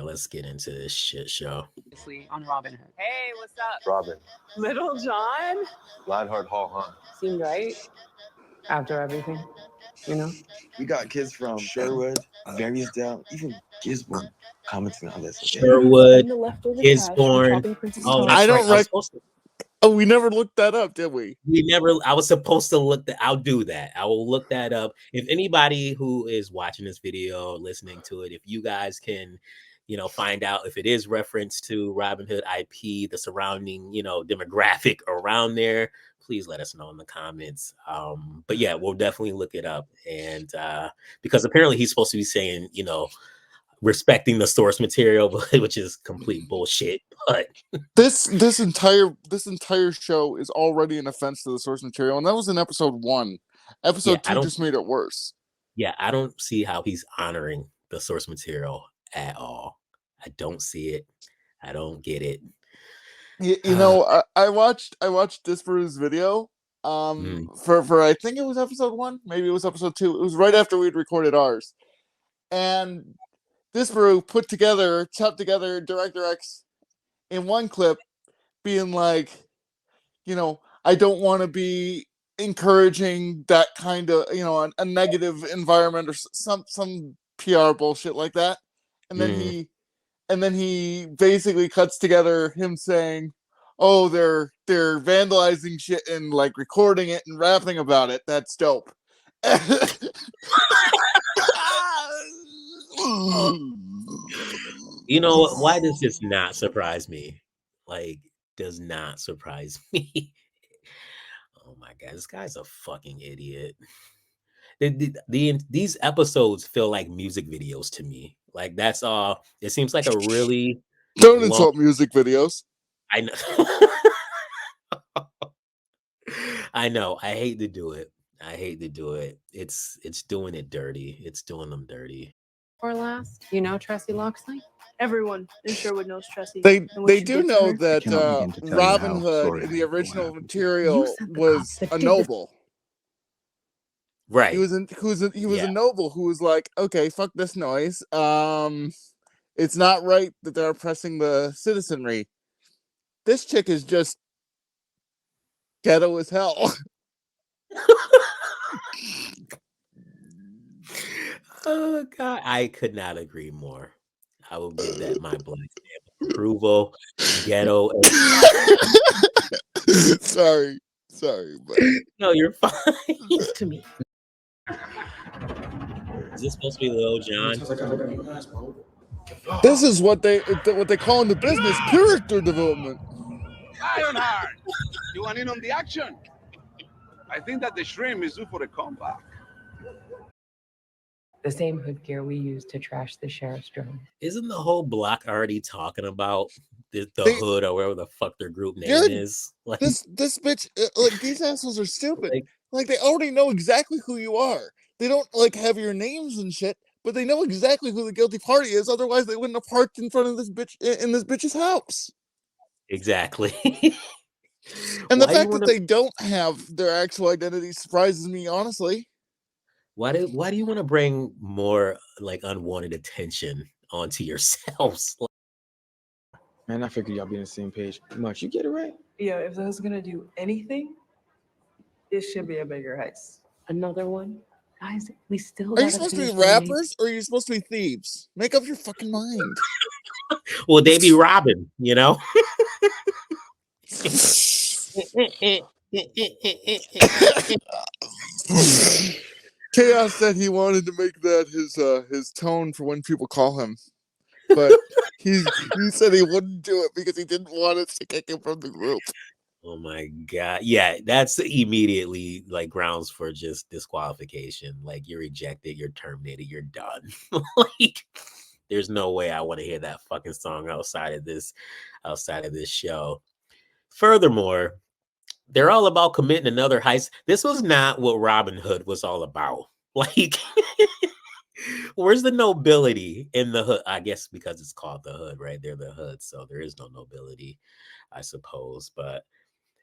let's get into this shit show. On Robyn Hood. Hey, what's up? Robyn. Little John? Lionheart Hall, huh? Seemed right. After everything, you know? We got kids from Sherwood, Marysdale, even Gisborne commenting on this. Okay? Sherwood, Gisborne. Oh, that's I right. don't rec- Oh, we never looked that up, did we? We never. I was supposed to look that. I'll do that. I will look that up. If anybody who is watching this video, or listening to it, if you guys can, find out if it is reference to Robyn Hood IP, the surrounding, demographic around there, please let us know in the comments. But yeah, we'll definitely look it up. And because apparently he's supposed to be saying, respecting the source material, which is complete bullshit. But this entire show is already an offense to the source material, and that was in episode 1. Episode 2 just made it worse. Yeah, I don't see how he's honoring the source material at all. I don't see it. I don't get it. I watched Disparu's video for I think it was episode 1, maybe it was episode 2. It was right after we'd recorded ours, and Disparu chopped together Director X in one clip, being like, I don't want to be encouraging that kind of, a negative environment or some PR bullshit like that, and then he basically cuts together him saying, "Oh, they're vandalizing shit and like recording it and rapping about it. That's dope." Why does this not surprise me? Like, does not surprise me. Oh my god, this guy's a fucking idiot. These episodes feel like music videos to me. Like, that's all. It seems like a really don't insult music videos. I know. I know. I hate to do it. It's doing it dirty. It's doing them dirty. Or last, Tressie Loxley? Everyone in Sherwood knows Tressie. They do know that Robyn Hood in the original material was a noble. Right. He was a noble who was like, okay, fuck this noise. It's not right that they're oppressing the citizenry. This chick is just ghetto as hell. Oh god, I could not agree more. I will give that my blank stamp of approval. Ghetto. Sorry, but no, you're fine. To me. Is this supposed to be Lil Jon? This is what they call in the business character development. Ironheart, you want in on the action? I think that the shrimp is due for a comeback. The same hood gear we used to trash the sheriff's drone. Isn't the whole block already talking about the hood or whatever the fuck their group name is? Like, this bitch, like, these assholes are stupid. Like they already know exactly who you are. They don't like have your names and shit, but they know exactly who the guilty party is. Otherwise, they wouldn't have parked in front of this bitch in this bitch's house. Exactly. And the fact that they don't have their actual identity surprises me, honestly. Why do you want to bring more like unwanted attention onto yourselves? Man, I figured y'all be on the same page. Much, you get it right. Yeah, if I was gonna do anything, this should be a bigger heist. Another one? Guys, we still are you supposed to be rappers or are you supposed to be thieves? Make up your fucking mind. Well, they be robbing, Chaos said he wanted to make that his tone for when people call him, but he said he wouldn't do it because he didn't want us to kick him from the group. Oh my god! Yeah, that's immediately like grounds for just disqualification. Like, you're rejected, you're terminated, you're done. Like, there's no way I want to hear that fucking song outside of this show. Furthermore, they're all about committing another heist. This was not what Robyn Hood was all about. Like, where's the nobility in the hood? I guess because it's called the hood, right? They're the hood, so there is no nobility, I suppose. But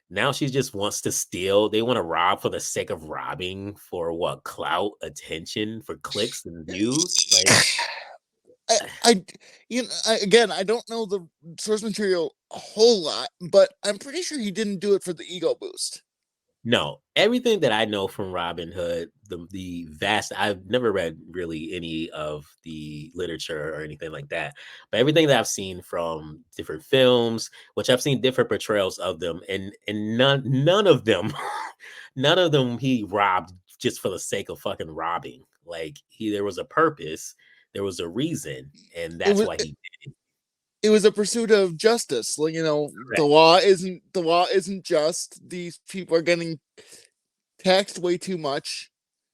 now she just wants to steal. They want to rob for the sake of robbing, for what? Clout, attention, for clicks and views? Like, Again, I don't know the source material a whole lot, but I'm pretty sure he didn't do it for the ego boost. No, everything that I know from Robin Hood, the vast, I've never read really any of the literature or anything like that, but everything that I've seen from different films, which I've seen different portrayals of them, and none of them, none of them he robbed just for the sake of fucking robbing. Like there was a purpose, there was a reason, and that's why he did it. It was a pursuit of justice. Like, Correct. the law isn't just. These people are getting taxed way too much,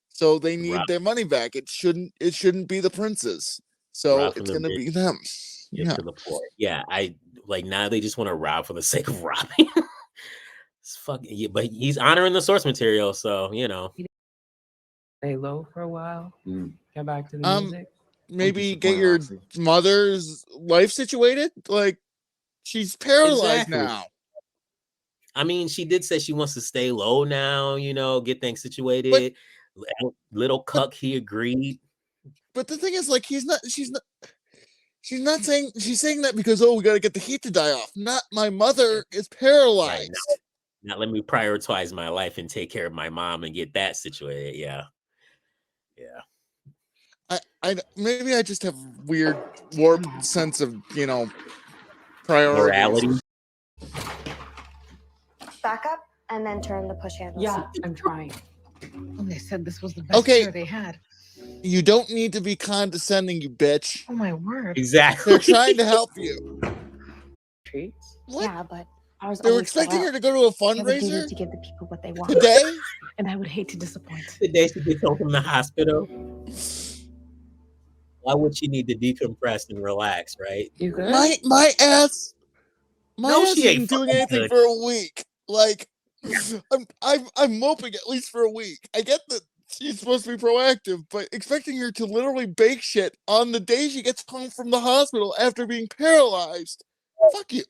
so they need their money back. It shouldn't be the princes. So it's gonna be them. Yeah. To the poor. Yeah, I like now they just want to rob for the sake of robbing. It's fucking yeah, but he's honoring the source material, so Stay low for a while. Get back to the music. Maybe get your mother's life situated. Like, she's paralyzed now. I mean, she did say she wants to stay low now, get things situated. Little cuck, he agreed. But the thing is, like, she's not saying, she's saying that because, we got to get the heat to die off. Not my mother is paralyzed. Right, now let me prioritize my life and take care of my mom and get that situated. Yeah. Maybe I just have weird warped sense of priorities. Morality. Back up and then turn the push handle. Yeah, I'm trying. Oh, they said this was the best chair they had. You don't need to be condescending, you bitch. Oh my word! Exactly. They're trying to help you. Treats? What? Yeah, but ours. They were expecting her to go to a fundraiser to give the people what they want today, and I would hate to disappoint. The day she gets home from the hospital. Why would she need to decompress and relax, right? You good? My ass. She ain't isn't doing anything good for a week. Like, I'm moping at least for a week. I get that she's supposed to be proactive, but expecting her to literally bake shit on the day she gets home from the hospital after being paralyzed. Fuck you.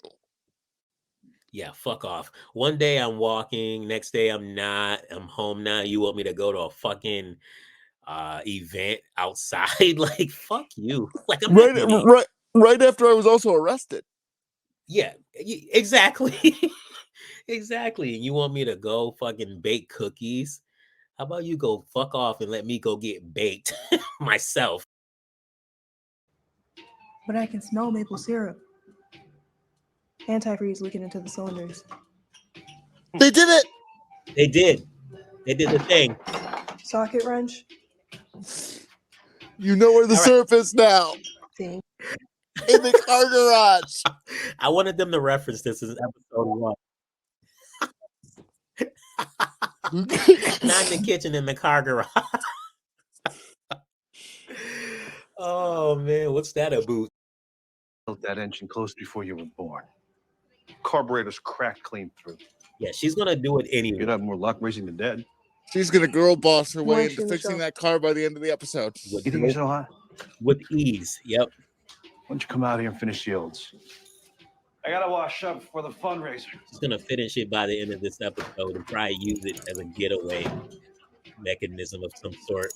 Yeah, fuck off. One day I'm walking, next day I'm not. I'm home now. You want me to go to a fucking event outside? Like, fuck you. Like, I'm right after I was also arrested. Yeah, exactly. Exactly. You want me to go fucking bake cookies? How about you go fuck off and let me go get baked myself? But I can smell maple syrup. Antifreeze leaking into the cylinders. They did it. They did. They did the thing. Socket wrench. You know where the syrup is now. Thing. In the car garage. I wanted them to reference this in episode 1. Not in the kitchen, in the car garage. Oh man, what's that about? Built that engine close before you were born. Carburetor's cracked clean through. Yeah, she's gonna do it anyway. You'd have more luck raising the dead. She's gonna girl boss her way into fixing that car by the end of the episode. You think you're so hot? With ease. Yep. Why don't you come out here and finish the olds? I gotta wash up for the fundraiser. She's gonna finish it by the end of this episode and probably use it as a getaway mechanism of some sort.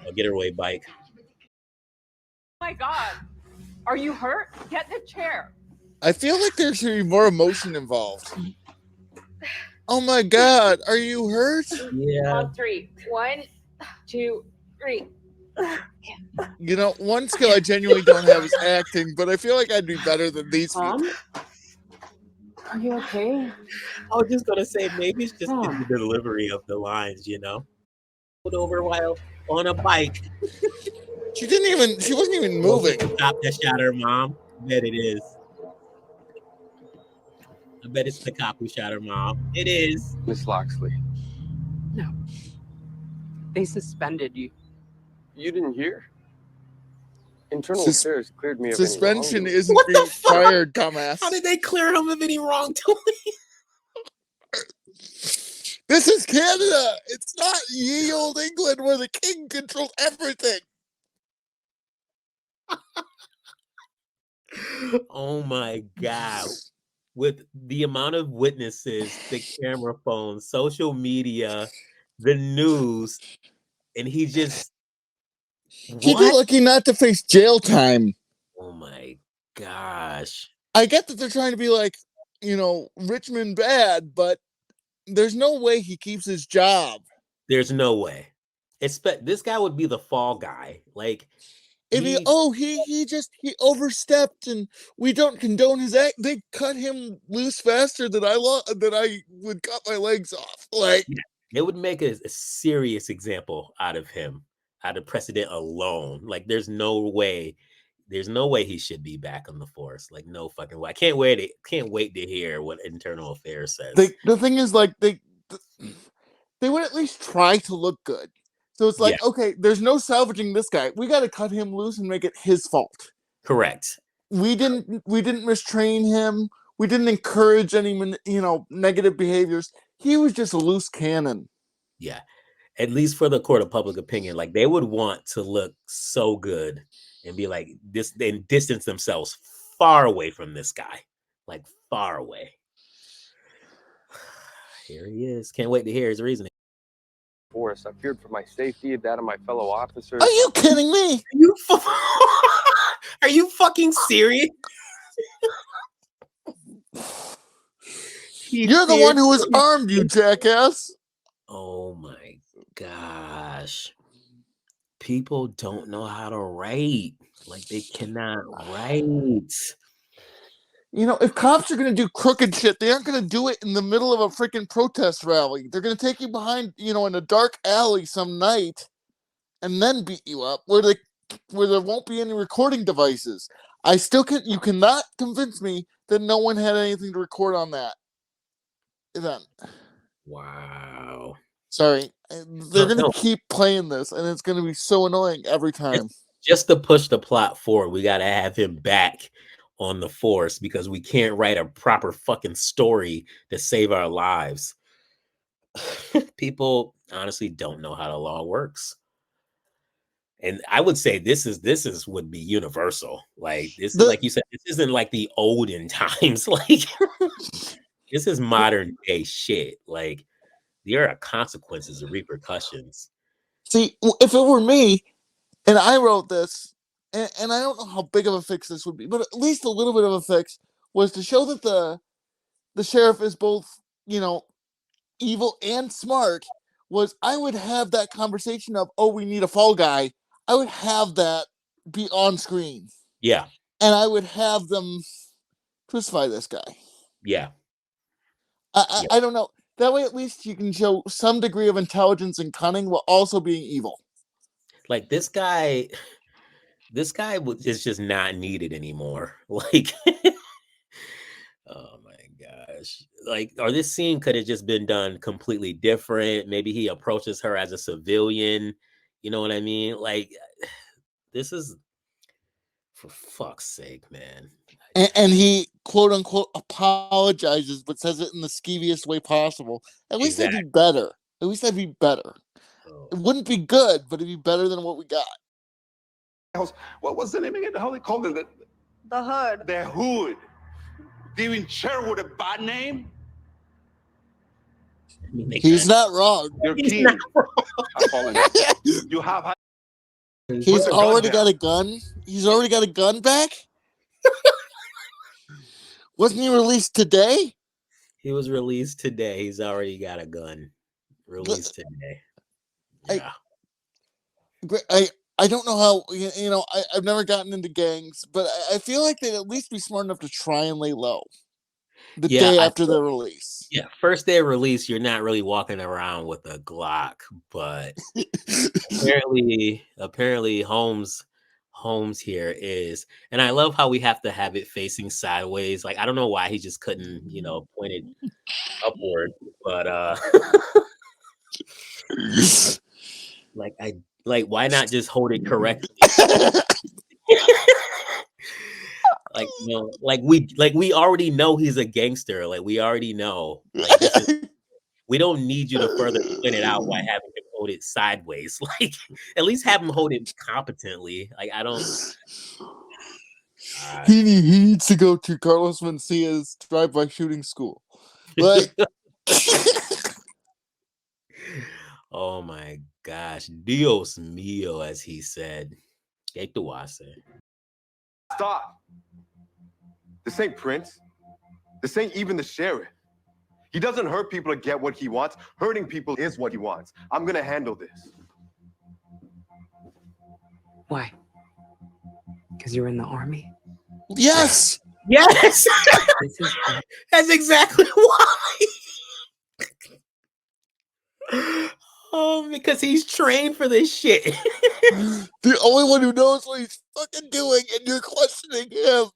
A getaway bike. Oh my God. Are you hurt? Get in the chair. I feel like there should be more emotion involved. Oh my God, are you hurt? Yeah. On 3. 1, 2, 3. One skill I genuinely don't have is acting, but I feel like I'd be better than these people. Are you okay? I was just gonna say maybe it's just in the delivery of the lines, Put over while on a bike. She wasn't even moving. Stop that shot her mom. I bet it is. I bet it's the cop who shot her mom. It is. Miss Loxley. No. They suspended you. You didn't hear? Internal affairs cleared me of suspension any isn't being fired, dumbass. How did they clear him of any wrongdoing? This is Canada. It's not ye old England where the king controls everything. Oh my God. With the amount of witnesses, the camera phones, social media, the news, and he He'd be lucky not to face jail time. Oh my gosh. I get that they're trying to be like, Richmond bad, but there's no way he keeps his job. There's no way. This guy would be the fall guy. Like, he overstepped and we don't condone his act. They cut him loose faster than I would cut my legs off. Like, it would make a serious example out of him, out of precedent alone. Like, there's no way he should be back on the force. Like, no fucking way. I can't wait to hear what Internal Affairs says. The thing is, like, they would at least try to look good. So it's like, okay, there's no salvaging this guy. We got to cut him loose and make it his fault. Correct. We didn't mistrain him. We didn't encourage any, negative behaviors. He was just a loose cannon. Yeah. At least for the court of public opinion, like, they would want to look so good and be like this, and distance themselves far away from this guy, like far away. Here he is. Can't wait to hear his reasoning. Force. I feared for my safety, that of my fellow officers. Are you kidding me? Are you fucking serious? You're the one who was armed, you jackass. Oh my gosh. People don't know how to write. Like, they cannot write. If cops are going to do crooked shit, they aren't going to do it in the middle of a freaking protest rally. They're going to take you behind, in a dark alley some night and then beat you up where there won't be any recording devices. You cannot convince me that no one had anything to record on that event. Wow. Sorry. They're going to keep playing this, and it's going to be so annoying every time. Just to push the plot forward, we got to have him back on the force because we can't write a proper fucking story to save our lives. People honestly don't know how the law works. And I would say this would be universal. Like, this is, like you said, this isn't like the olden times. Like, this is modern day shit. Like, there are consequences and repercussions. See, if it were me and I wrote this, and I don't know how big of a fix this would be, but at least a little bit of a fix was to show that the sheriff is both, evil and smart. I would have that conversation of, oh, we need a fall guy. I would have that be on screen. Yeah. And I would have them crucify this guy. Yeah. I don't know. That way, at least you can show some degree of intelligence and cunning while also being evil. Like, this guy is just not needed anymore. Like, oh my gosh. Like, or this scene could have just been done completely different. Maybe he approaches her as a civilian. You know what I mean? Like, this is, for fuck's sake, man. And he, quote unquote, apologizes, but says it in the skeeviest way possible. At least that'd be better. At least that'd be better. Oh. It wouldn't be good, but it'd be better than what we got. What was the name again? How they called it? The Hood. The Hood. Even Sherwood a bad name? He's not wrong. You're king. You have. He's already got a gun. He's already got a gun back. Wasn't he released today? He was released today. He's already got a gun. Released today. Yeah. I don't know how, I've never gotten into gangs, but I feel like they'd at least be smart enough to try and lay low the day after their release. Yeah, first day of release, you're not really walking around with a Glock, but apparently Holmes here is, and I love how we have to have it facing sideways. Like, I don't know why he just couldn't, point it upward, but like why not just hold it correctly? we already know he's a gangster. Like, we already know. Like, we don't need you to further spin it out by having him hold it sideways. Like, at least have him hold it competently. Like, I don't. He needs to go to Carlos Mencia's drive-by shooting school. Like, oh my gosh. Dios mío, as he said. ¿Qué tú haces? Stop. This ain't Prince. This ain't even the sheriff. He doesn't hurt people to get what he wants. Hurting people is what he wants. I'm gonna handle this. Why? Because you were in the army? Yes. Yes. This is That's exactly why. Oh, because he's trained for this shit. The only one who knows what he's fucking doing, and you're questioning him.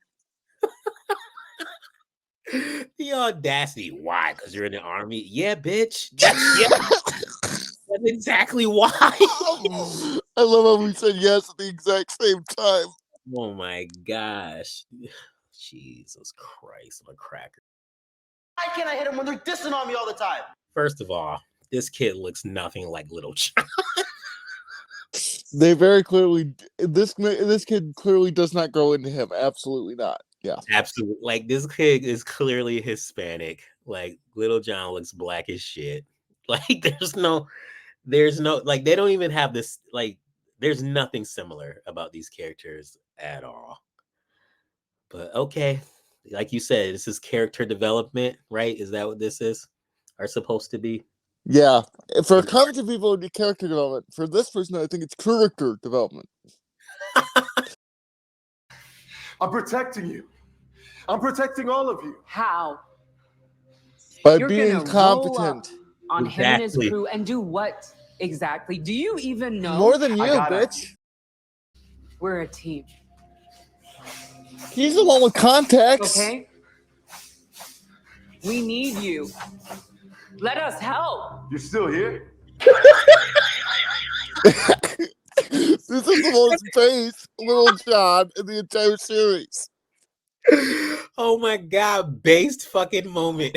The audacity. Why? Because you're in the army? Yeah, bitch. That's exactly why. I love how we said yes at the exact same time. Oh my gosh. Jesus Christ, I'm a cracker. Why can't I hit him when they're dissing on me all the time? First of all, this kid looks nothing like Little John. They very clearly, this kid clearly does not grow into him. Absolutely not. Yeah. Absolutely. Like, this kid is clearly Hispanic. Like, Little John looks black as shit. Like, there's no, like, they don't even have this, like, there's nothing similar about these characters at all. But okay, like you said, this is character development, right? Is that what this is? Are supposed to be? Yeah. For comic people, it would be character development. For this person, I think it's character development. I'm protecting you. I'm protecting all of you. How? By You're being gonna roll competent. up on him and his Exactly. crew and do what exactly? Do you even know? More than you, got it. bitch. We're a team. He's the one with contacts. Okay? We need you. Let us help. You're still here? This is the most based Little John in the entire series. Oh my god, based fucking moment.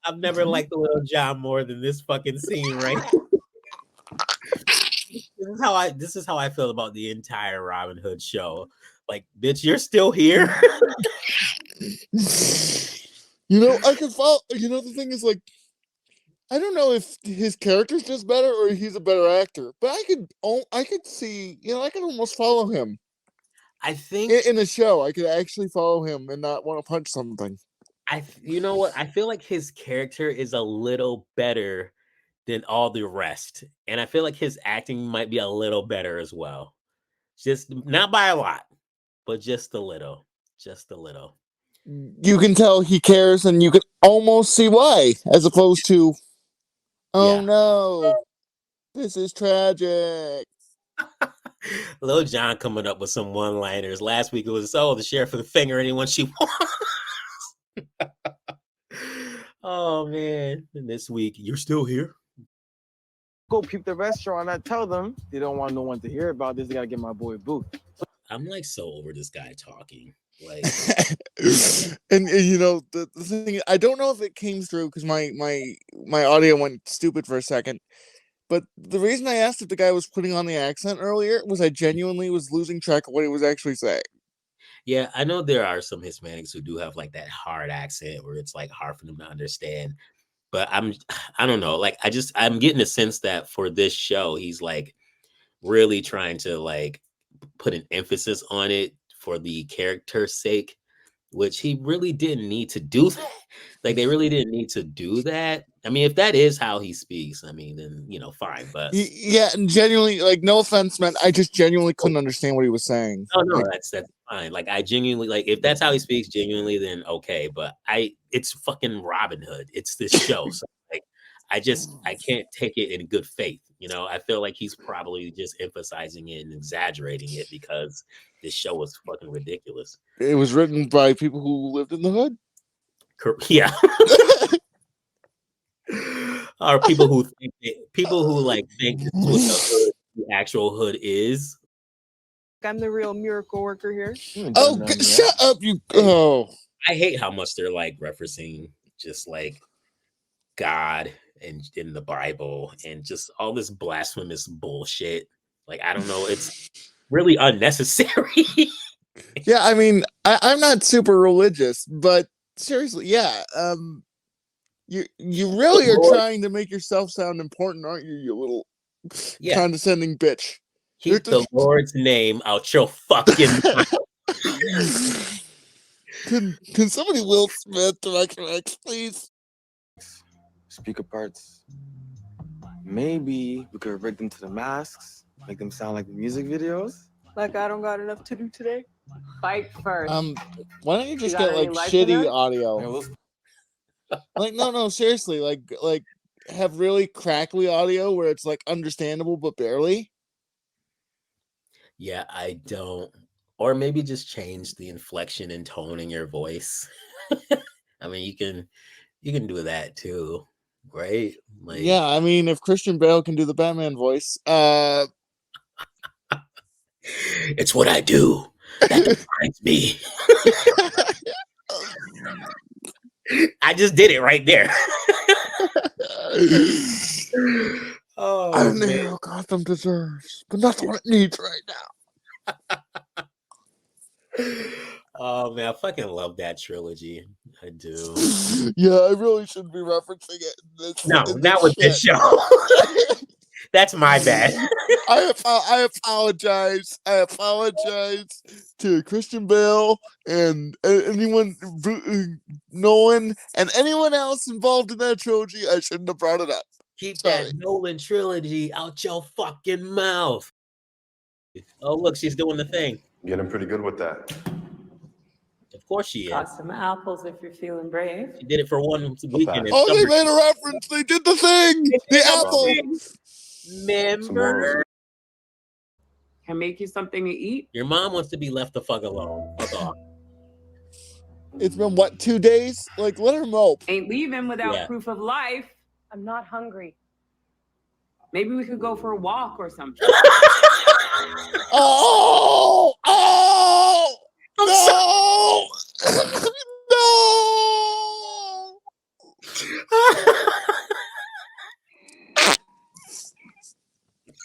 I've never liked Little John more than this fucking scene, right? This is how I feel about the entire Robin Hood show. Like, bitch, you're still here. You know, I can follow. You know, the thing is, like, I don't know if his character's just better or he's a better actor, but I could see, you know, I could almost follow him. I think in a show, I could actually follow him and not want to punch something. You know what? I feel like his character is a little better than all the rest, and I feel like his acting might be a little better as well. Just not by a lot, but just a little. Just a little. You can tell he cares, and you can almost see why, as opposed to, oh no, this is tragic. Lil John coming up with some one-liners. Last week it was, oh, the sheriff with the finger anyone she wants. Oh man. And this week, you're still here? Go peep the restaurant. I tell them they don't want no one to hear about this. They gotta get my boy Booth. I'm like so over this guy talking. Like, and you know, the thing, I don't know if it came through because my audio went stupid for a second. But the reason I asked if the guy was putting on the accent earlier was I genuinely was losing track of what he was actually saying. yeah, I know there are some Hispanics who do have like that hard accent where it's like hard for them to understand. But I don't know. Like, I'm getting a sense that for this show, he's like really trying to like put an emphasis on it for the character's sake, which he really didn't need to do that. Like, they really didn't need to do that. I mean, if that is how he speaks, I mean, then, you know, fine. But yeah, and genuinely, like, no offense, man, I just genuinely couldn't understand what he was saying. Oh no, like, that's fine. Like, I genuinely, like, if that's how he speaks genuinely, then okay. But it's fucking Robin Hood. It's this show. So like, I can't take it in good faith. You know, I feel like he's probably just emphasizing it and exaggerating it because this show was fucking ridiculous. It was written by people who lived in the hood. Yeah. Or people who think this what the actual hood is. I'm the real miracle worker here. Oh, shut up, you! Oh, I hate how much they're like referencing just like God and in the Bible and just all this blasphemous bullshit. Like, I don't know, it's really unnecessary. Yeah, I mean, I'm not super religious, but seriously, yeah. You really are trying to make yourself sound important, aren't you? You little condescending bitch. Keep the Lord's name out your fucking mouth. Can somebody Will Smith Director X, please? Speaker parts. Maybe we could rig them to the masks, make them sound like the music videos. Like I don't got enough to do today. Fight first. Why don't you just got get like any life shitty for that? audio? Like no, seriously, like have really crackly audio where it's like understandable but barely. Yeah, I don't. Or maybe just change the inflection and tone in your voice. I mean, you can do that too, right? Like, yeah, I mean, if Christian Bale can do the Batman voice, it's what I do that defines me. I just did it right there. Oh, I don't know what Gotham deserves, but that's what it needs right now. Oh man, I fucking love that trilogy. I do. Yeah, I really shouldn't be referencing it. Not with this show. That's my bad. I apologize. I apologize to Christian Bale and anyone, Nolan, and anyone else involved in that trilogy. I shouldn't have brought it up. Keep that Nolan trilogy out your fucking mouth. Oh, look, she's doing the thing. Getting pretty good with that. Of course she is. Got some apples if you're feeling brave. She did it for one weekend. Oh, they made a reference. They did the thing. The apple. Remember? Can I make you something to eat? Your mom wants to be left the fuck alone. Fuck off. It's been what, 2 days? Like, let her mope. Ain't leaving without proof of life. I'm not hungry. Maybe we could go for a walk or something. Oh! No!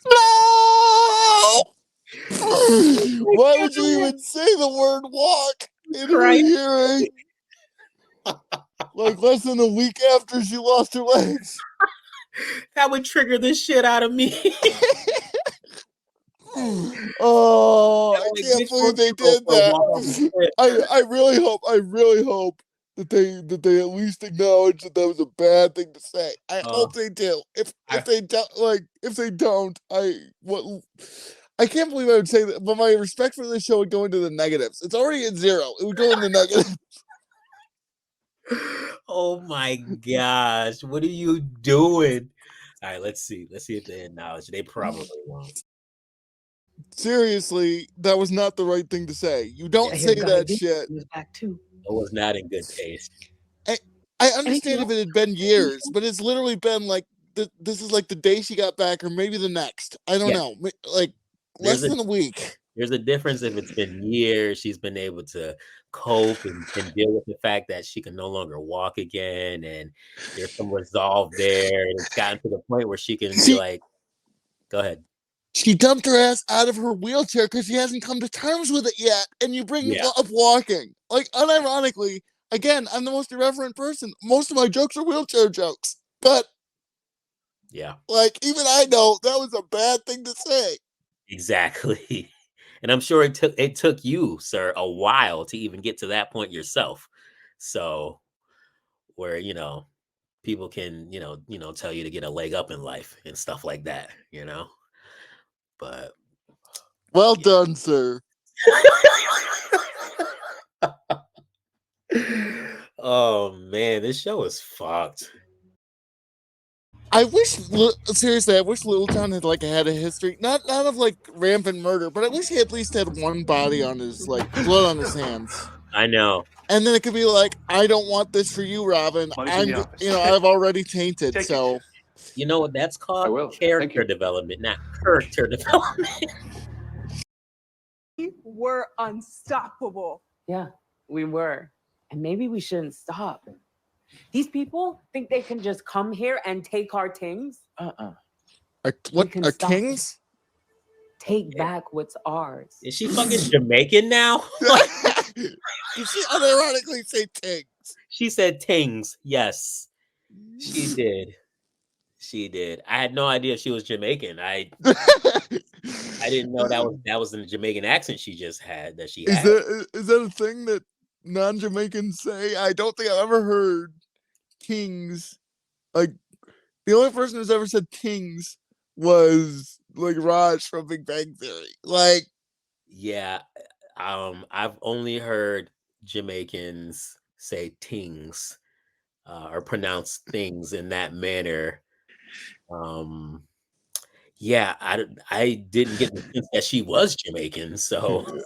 No! Why would you even say the word walk in her hearing? Like less than a week after she lost her legs. That would trigger the shit out of me. Oh, I can't believe they did that. I really hope that they at least acknowledge that was a bad thing to say. I hope they do. If they don't, I can't believe I would say that, but my respect for this show would go into the negatives. It's already at 0. It would go in the negatives. Oh my gosh, what are you doing? All right, let's see if they acknowledge. They probably won't. Seriously, that was not the right thing to say. You don't say that shit. It was not in good taste. I understand if it had been years, but it's literally been like this is like the day she got back, or maybe the next. I don't know, like less than a week. There's a difference if it's been years. She's been able to cope and deal with the fact that she can no longer walk again, and there's some resolve there, and it's gotten to the point where she can be like, "Go ahead." She dumped her ass out of her wheelchair because she hasn't come to terms with it yet, and you bring up walking. Like, unironically, again, I'm the most irreverent person. Most of my jokes are wheelchair jokes, but like even I know that was a bad thing to say. Exactly. And I'm sure it took you, sir, a while to even get to that point yourself. So where, people can, tell you to get a leg up in life and stuff like that, But well done, sir. Oh man, this show is fucked. I wish Little John had had a history, not of like rampant murder, but I wish he at least had one body on his blood on his hands. I know. And then it could be like, I don't want this for you, Robyn. I've already tainted. So you know what that's called? Character development, not character development. We were unstoppable. Yeah, we were. And maybe we shouldn't stop. These people think they can just come here and take our things. What are kings? Take back what's ours. Is she fucking Jamaican now? Did she unironically say tings? She said tings, yes. She did. She did. I had no idea she was Jamaican. I didn't know that was the Jamaican accent she just had. That she Is had. that a thing that non-Jamaicans say? I don't think I've ever heard kings. Like the only person who's ever said kings was like Raj from Big Bang Theory. Like, Yeah, I've only heard Jamaicans say tings or pronounce things in that manner. Yeah, I didn't get the sense that she was Jamaican. So,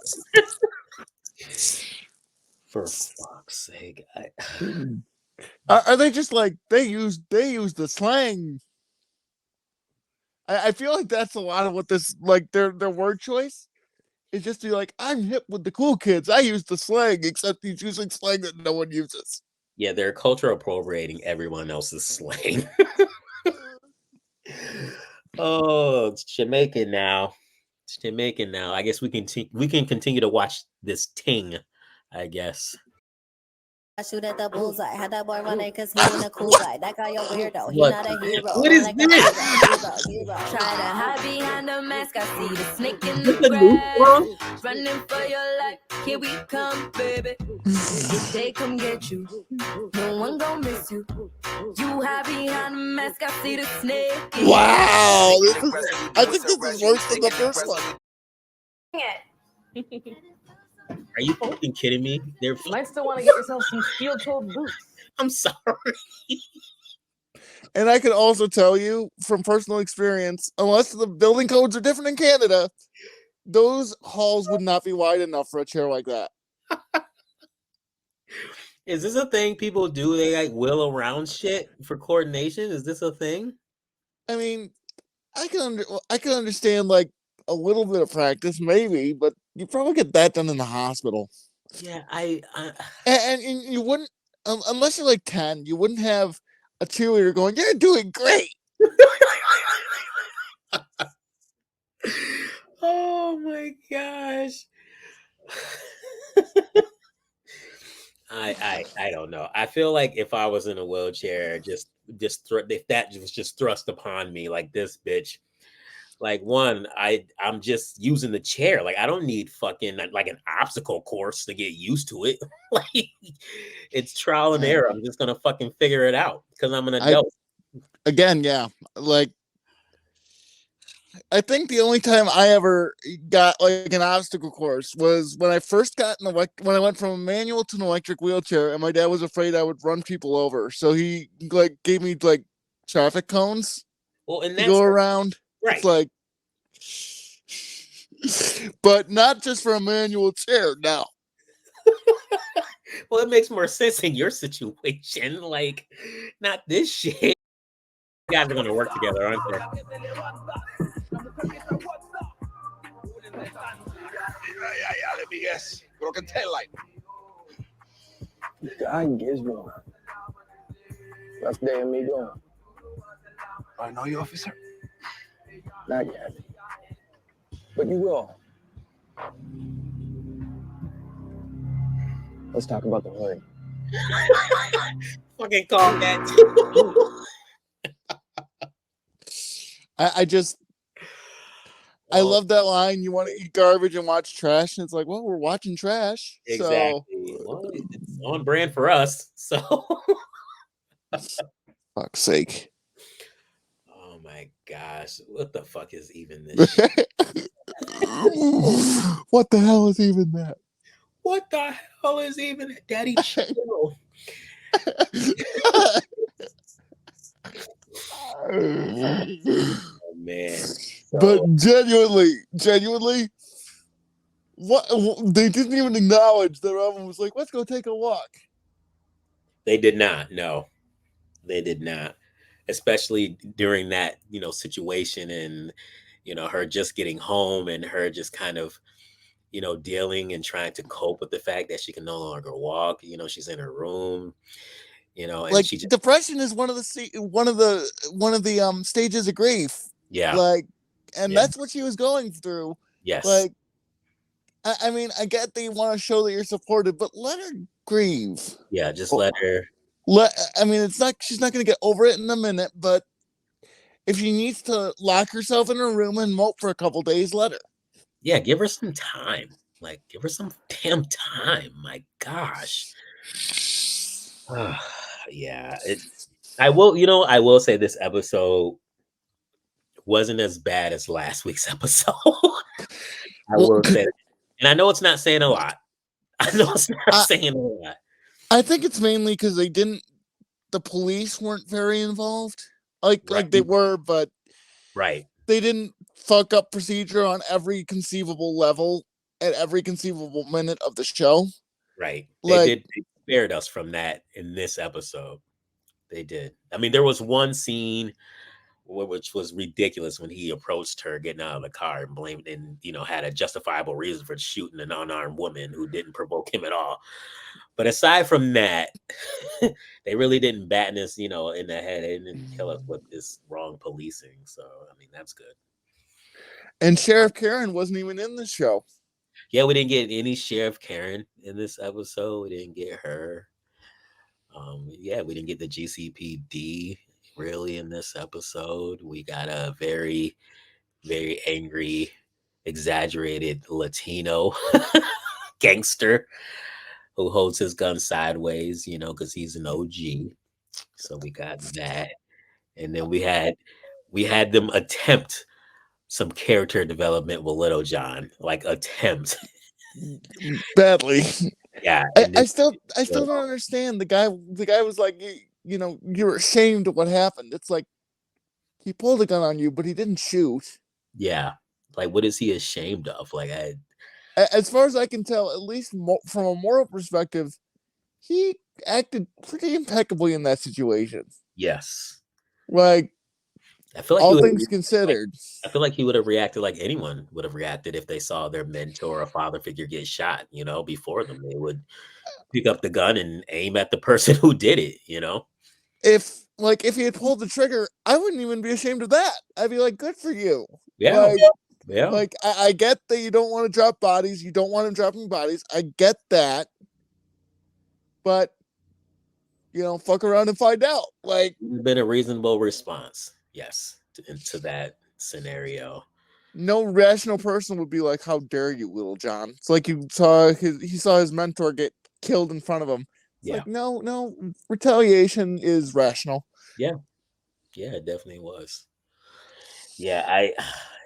for fuck's sake, are they just like they use the slang? I feel like that's a lot of what this like their word choice is just to be like, I'm hip with the cool kids. I use the slang, except he's using slang that no one uses. yeah, they're culture appropriating everyone else's slang. Oh, it's Jamaican now. It's Jamaican now. I guess we can continue to watch this ting, I guess. I shoot at the bullseye. Had that boy running because he ain't a cool guy. That guy a weirdo. He What? not a hero. What is Like this? hero. Try to hide behind the mask. I see the snake in the grass. Running for your life. Here we come, baby. If they come get you, no one gon' miss you. You hide behind the mask. I see the snake. Wow, I think this is worse than the first one. Are you fucking kidding me? You might still want to get yourself some steel-toed boots. I'm sorry. And I can also tell you from personal experience, unless the building codes are different in Canada, those halls would not be wide enough for a chair like that. Is this a thing people do? They like wheel around shit for coordination? Is this a thing? I mean, I can understand like a little bit of practice, maybe, but you probably get that done in the hospital. Yeah, and you wouldn't unless you're like 10, you wouldn't have a cheerleader going, "You're doing great." Oh my gosh. I don't know. I feel like if I was in a wheelchair, if that was just thrust upon me like this bitch, like one, I'm just using the chair. Like I don't need fucking like an obstacle course to get used to it. Like it's trial and error. I'm just gonna fucking figure it out because I'm an adult. Again, yeah. Like I think the only time I ever got like an obstacle course was when I first got when I went from a manual to an electric wheelchair, and my dad was afraid I would run people over, so he like gave me like traffic cones. Well, and to go around, right? It's like, but not just for a manual chair. No. Well, it makes more sense in your situation. Like, not this shit. You guys are gonna work together, aren't they? Yeah, let me guess. Broken tail light. God gives one. Last day of me going. I know you, officer. Not yet. But you will. Let's talk about the hood. Fucking call that. I love that line. You want to eat garbage and watch trash, and it's like, well, we're watching trash. Exactly. Well, it's on brand for us. So, fuck's sake. Oh my gosh, what the fuck is even this shit? What the hell is even that? What the hell is even Daddy Chill? Oh man. But genuinely, what they didn't even acknowledge that Robyn was like, let's go take a walk. They did not. No, they did not. Especially during that, situation and, her just getting home and her just kind of, dealing and trying to cope with the fact that she can no longer walk. She's in her room, and like she just, depression is one of the stages of grief. Yeah. Like, and that's what she was going through. Yes. Like, I mean, I get that you want to show that you're supported, but let her grieve. Yeah, just let her. I mean, it's not. She's not going to get over it in a minute, but if she needs to lock herself in her room and mope for a couple days, let her. Yeah, give her some time. Like, give her some damn time. My gosh. Yeah, I will say this episode wasn't as bad as last week's episode. I will say that. And I know it's not saying a lot. I know it's not saying a lot. I think it's mainly because the police weren't very involved. Like they were, but right. They didn't fuck up procedure on every conceivable level at every conceivable minute of the show. Right. Like, they spared us from that in this episode. They did. I mean, there was one scene which was ridiculous when he approached her getting out of the car and blamed and had a justifiable reason for shooting an unarmed woman who didn't provoke him at all. But aside from that, they really didn't batten us, in the head. They didn't kill us with this wrong policing. So I mean, that's good. And Sheriff Karen wasn't even in the show. Yeah, we didn't get any Sheriff Karen in this episode. We didn't get her. Yeah, we didn't get the GCPD really in this episode. We got a very, very angry, exaggerated Latino gangster who holds his gun sideways, because he's an OG. So we got that. And then we had them attempt some character development with Little John, like attempt badly. Yeah. I still don't understand. The guy was like, you were ashamed of what happened. It's like he pulled a gun on you, but he didn't shoot. Yeah. Like, what is he ashamed of? Like, as far as I can tell, at least from a moral perspective, he acted pretty impeccably in that situation. Yes. Like, I feel like all things considered, I feel like he would have reacted like anyone would have reacted if they saw their mentor or father figure get shot, before them. They would pick up the gun and aim at the person who did it, If he had pulled the trigger, I wouldn't even be ashamed of that. I'd be like, good for you. Yeah. Like, I get that you don't want to drop bodies. You don't want him dropping bodies. I get that. But, fuck around and find out. Like, it's been a reasonable response. Yes. To that scenario. No rational person would be like, how dare you, Little John? It's like he saw his mentor get killed in front of him. It's like, no, retaliation is rational. Yeah. Yeah, it definitely was. Yeah,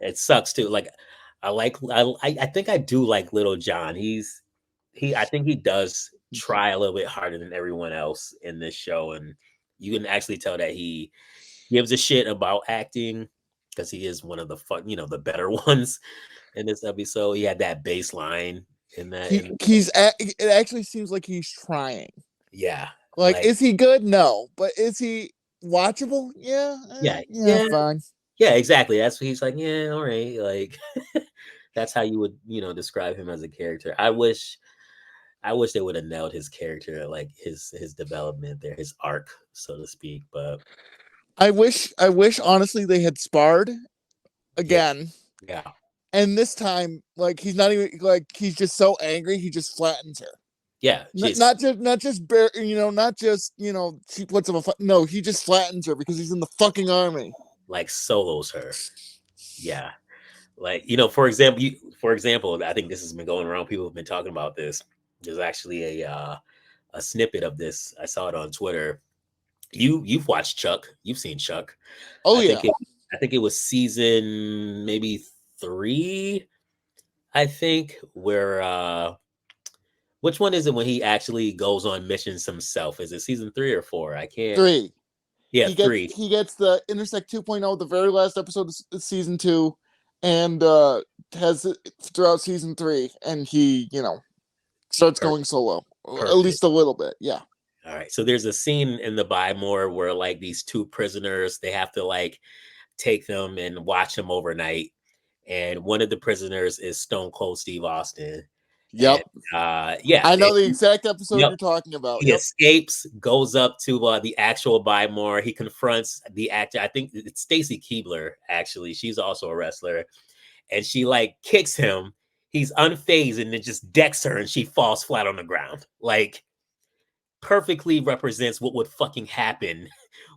it sucks too. Like, I think I do like Little John. I think he does try a little bit harder than everyone else in this show. And you can actually tell that he gives a shit about acting because he is one of the the better ones in this episode. He had that baseline in that. It actually seems like he's trying. Yeah. Like, is he good? No. But is he watchable? Yeah. Yeah. Fine. Yeah, exactly. That's what he's like. Yeah, all right. Like, that's how you would, describe him as a character. I wish they would have nailed his character, like his development there, his arc, so to speak. But I wish honestly they had sparred again. Yeah. And this time, like, he's not even like, he's just so angry he just flattens her. Yeah. Not just she puts him a no, he just flattens her because he's in the fucking army. Like, solos her. Yeah. Like, for example, I think this has been going around. People have been talking about this. There's actually a snippet of this. I saw it on Twitter. You've watched Chuck. You've seen Chuck. Oh, I think it was season maybe 3. I think where which one is it when he actually goes on missions himself? Is it season 3 or 4? I can't. 3. Yeah, 3. He gets the Intersect 2.0, the very last episode of season 2, and has it throughout season 3, and he, starts going solo. Perfect. At least a little bit, yeah. All right. So there's a scene in the Buy More where, like, these 2 prisoners, they have to, like, take them and watch them overnight. And one of the prisoners is Stone Cold Steve Austin. Yep. And, I know the exact episode you're talking about. He escapes, goes up to the actual Buy More. He confronts the actor. I think it's Stacy Keibler, actually. She's also a wrestler. And she, like, kicks him. He's unfazed and then just decks her and she falls flat on the ground. Like, perfectly represents what would fucking happen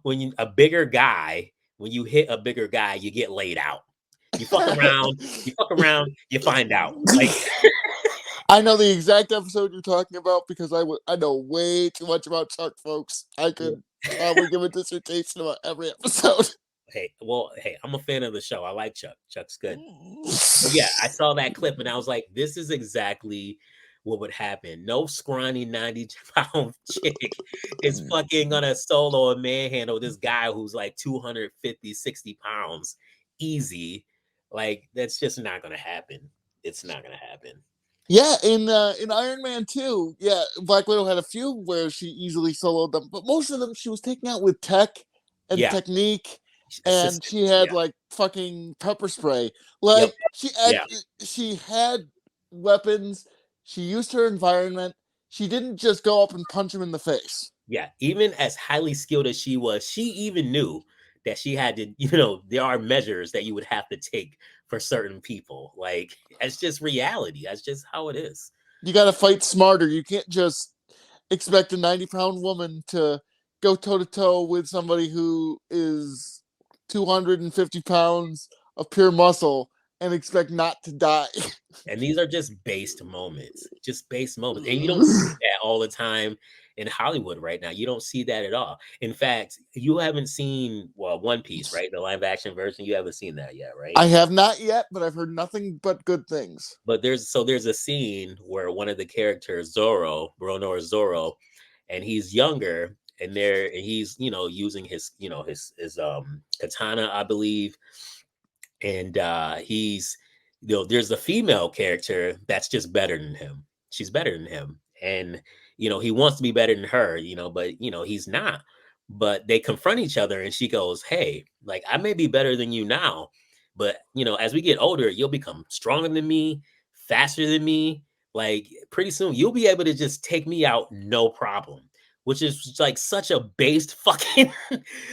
when you a bigger guy, when you hit a bigger guy, you get laid out. You fuck around, you find out. Like I know the exact episode you're talking about because I know way too much about Chuck, folks. I could probably give a dissertation about every episode. hey, I'm a fan of the show. I like Chuck. Chuck's good. But yeah, I saw that clip and I was like, this is exactly what would happen. No scrawny 90-pound chick is fucking gonna solo a manhandle this guy who's like 250, 60 pounds easy. Like, that's just not gonna happen. It's not gonna happen. Yeah, in Iron Man 2, yeah, Black Widow had a few where she easily soloed them, but most of them she was taking out with tech and technique, and she had like fucking pepper spray. Like she had weapons, she used her environment, she didn't just go up and punch him in the face. Yeah, even as highly skilled as she was, she even knew that she had to, you know, there are measures that you would have to take for certain people. Like, that's just reality. That's just how it is. You got to fight smarter. You can't just expect a 90-pound woman to go toe-to-toe with somebody who is 250 pounds of pure muscle and expect not to die. And these are just based moments. And you don't see that all the time in Hollywood right now. You don't see that at all. In fact, you haven't seen, One Piece, right? The live action version. You haven't seen that yet, right? I have not yet, but I've heard nothing but good things. But there's a scene where one of the characters, Bronor Zoro, and he's younger, and he's, you know, using his katana, I believe. And he's, you know, there's a female character that's just better than him. She's better than him. And, you know, he wants to be better than her, you know, but, you know, he's not. But they confront each other and she goes, hey, like, I may be better than you now, but, you know, as we get older, you'll become stronger than me, faster than me. Like, pretty soon you'll be able to just take me out, no problem. Which is like such a base fucking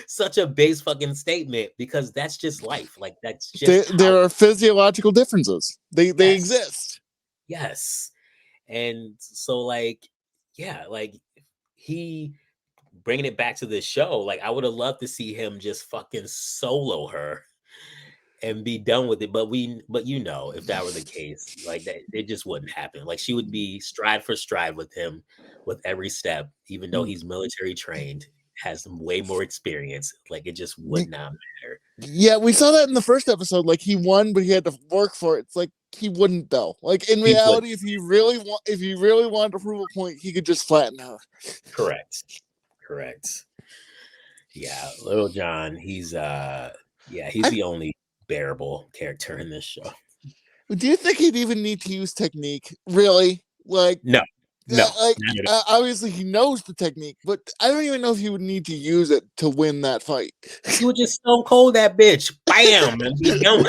statement, because that's just life. Like, that's just there are physiological differences. They exist. Yes. And so, like, yeah, like, he bringing it back to the show, like, I would have loved to see him just fucking solo her and be done with it. But you know, if that were the case, like, that it just wouldn't happen. Like, she would be stride for stride with him with every step, even though he's military trained, has way more experience. Like, it just would not matter. Yeah, we saw that in the first episode. Like, he won, but he had to work for it. It's like he wouldn't though. Like, in reality, if he really wanted to prove a point, he could just flatten her. Correct. Yeah, Little John, he's the only bearable character in this show. Do you think he'd even need to use technique? Really? Like, no. Like, obviously he knows the technique, but I don't even know if he would need to use it to win that fight. He would just stone cold that bitch, bam, and be done.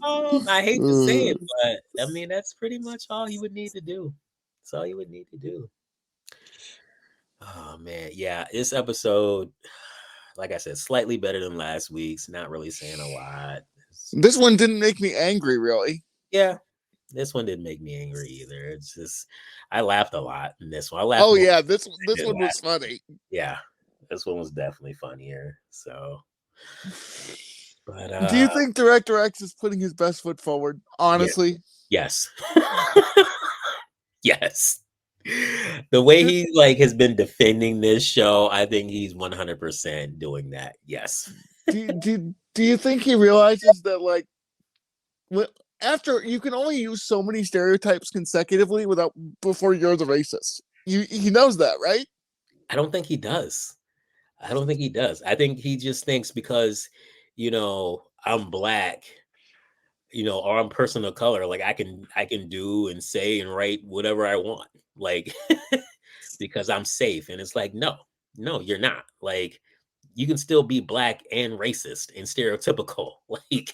Oh, I hate to say it, but I mean, that's pretty much all he would need to do. That's all he would need to do. Oh man, yeah, this episode, like I said, slightly better than last week's. Not really saying a lot. This one didn't make me angry, really. Yeah, this one didn't make me angry either. It's just, I laughed a lot in this one. I laughed. Yeah, this one was funny. Yeah, this one was definitely funnier. So, but do you think Director X is putting his best foot forward? Honestly, yes. Yes. The way he has been defending this show, I think he's 100% doing that. Yes. Do you think he realizes that after you can only use so many stereotypes consecutively before you're the racist? He knows that, right? I don't think he does. I think he just thinks because, you know, I'm black, you know, or I'm a person of color, like I can do and say and write whatever I want, like, because I'm safe. And it's like, no, you're not. Like, you can still be black and racist and stereotypical. Like,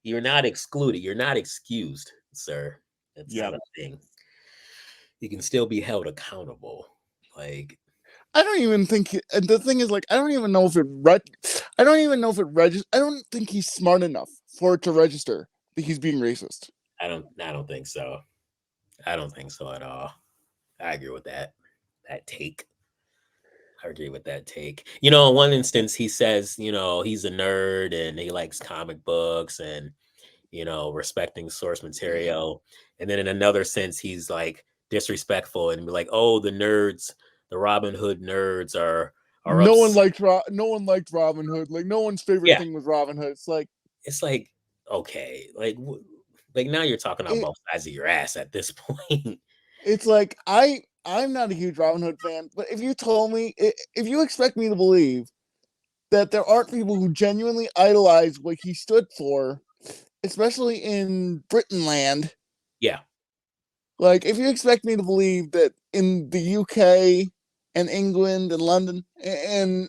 you're not excluded. You're not excused, sir. That's not a thing. You can still be held accountable. Like, I don't even think the thing is, like, I don't even know if it registers. I don't think he's smart enough for it to register that he's being racist. I don't think so. I don't think so at all. I agree with that take. I agree with that take. In one instance, he says, he's a nerd and he likes comic books and, respecting source material. And then in another sense, he's like disrespectful and be like, oh, the nerds, the Robin Hood nerds are No one upset. liked Robin Hood. Like no one's favorite thing was Robin Hood. It's like okay, like now you're talking on both sides of your ass at this point. It's like I'm not a huge Robin Hood fan, but if you told me, if you expect me to believe that there aren't people who genuinely idolize what he stood for, especially in Britain land. Yeah. Like, if you expect me to believe that in the UK and England and London and,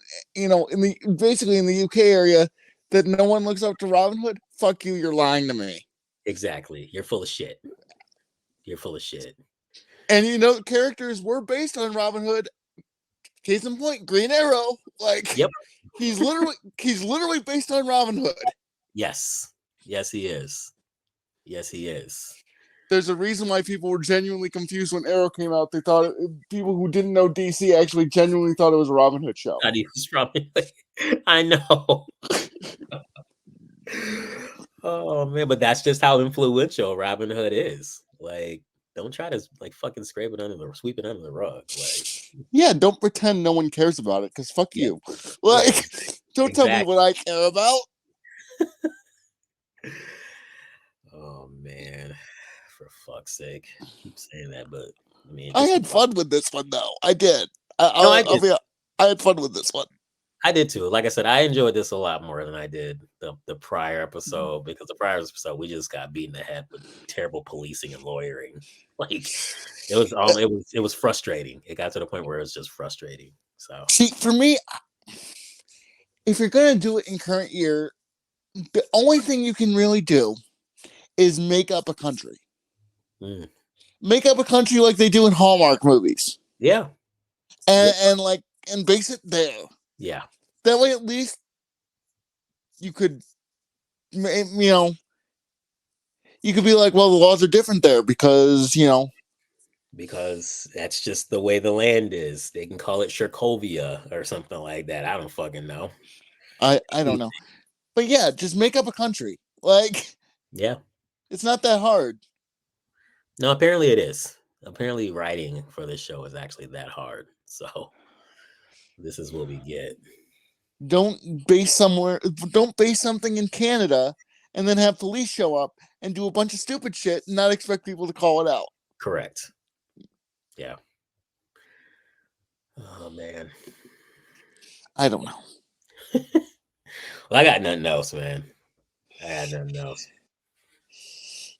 basically in the UK area, that no one looks up to Robin Hood, fuck you, you're lying to me. Exactly. You're full of shit. And, characters were based on Robin Hood. Case in point, Green Arrow. Like, yep. he's literally based on Robin Hood. Yes. Yes, he is. There's a reason why people were genuinely confused when Arrow came out. They thought people who didn't know DC actually genuinely thought it was a Robin Hood show. I know. Oh man, but that's just how influential Robin Hood is. Like, don't try to fucking sweep it under the rug. Like, yeah, don't pretend no one cares about it because fuck you. Like, don't tell me what I care about. Oh man, for fuck's sake, I keep saying that, but I mean, I had fun with this one though. I did. I had fun with this one. I did too. Like I said, I enjoyed this a lot more than I did the prior episode, because the prior episode we just got beaten in the head with terrible policing and lawyering. Like, it was frustrating. It got to the point where it was just frustrating. So see, for me, if you're gonna do it in current year, the only thing you can really do is make up a country. Make up a country like they do in Hallmark movies. Yeah. And base it there. Yeah. That way, at least you could, you could be like, well, the laws are different there because that's just the way the land is. They can call it Sherkovia or something like that. I don't fucking know. I don't know. But yeah, just make up a country. Like, yeah. It's not that hard. No, apparently it is. Apparently writing for this show is actually that hard. So this is what we get. Don't base something in Canada and then have police show up and do a bunch of stupid shit and not expect people to call it out. Correct. Yeah. Oh man. I don't know. Well, I got nothing else, man. I got nothing else.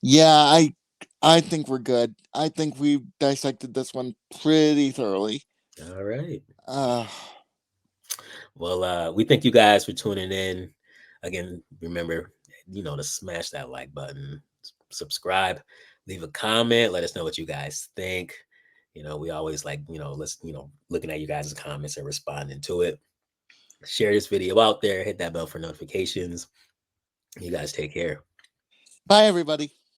Yeah, I think we're good. I think we dissected this one pretty thoroughly. All right. Well, we thank you guys for tuning in. Again, remember, to smash that like button, subscribe, leave a comment, let us know what you guys think. We always like, looking at you guys' comments and responding to it. Share this video out there, hit that bell for notifications. You guys take care. Bye, everybody.